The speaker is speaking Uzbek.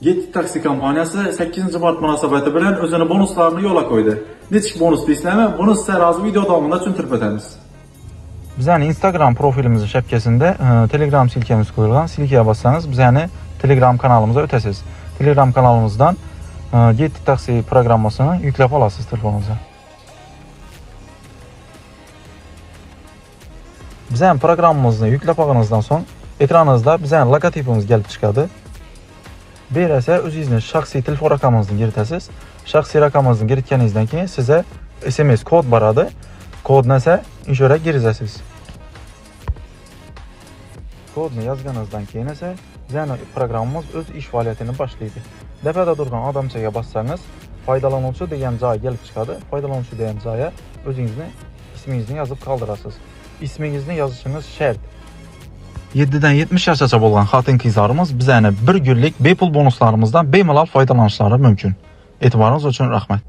Get taksi kompaniyasi 8-mart munosabati bilan o'zining bonuslarini yo'lga qo'ydi. Nechik bonus deysizlarmi? Buni sizlar hozir video davomida tushuntirib o'tamiz. Bizning Instagram profilimiz shapkasida Telegram silkamiz qo'yilgan. Silkaga bossangiz bizning Telegram kanalimizga o'tasiz. Telegram kanalimizdan Get taksi programmasini yuklab olasiz telefoningizga. Bizning programmamizni yuklab olganingizdan so'ng ekraningizda bizning logotipimiz kelib chiqadi. Bu esa o'zingizning shaxsiy telefon raqamingizni kiritasiz. Shaxsiy raqamingizni kiritganingizdan keyin sizga SMS kod beradi. Kodni esa o'sha kiritasiz. Kodni yozganingizdan keyin esa bizning programmamiz o'z ish faoliyatini boshlaydi. Tepada turgan odamchaga bossangiz, foydalanuvchi degan joy kelib chiqadi. Foydalanuvchi degan joyga o'zingizning ismingizni yozib qoldirasiz. İsmingizni yozishingiz shart. 7dan 70 yoshgacha bo'lgan xotin-qizlarimiz bizning 1 kunlik bepul bonuslarimizdan bemalol foydalanishlari mumkin. E'tiboringiz uchun rahmat.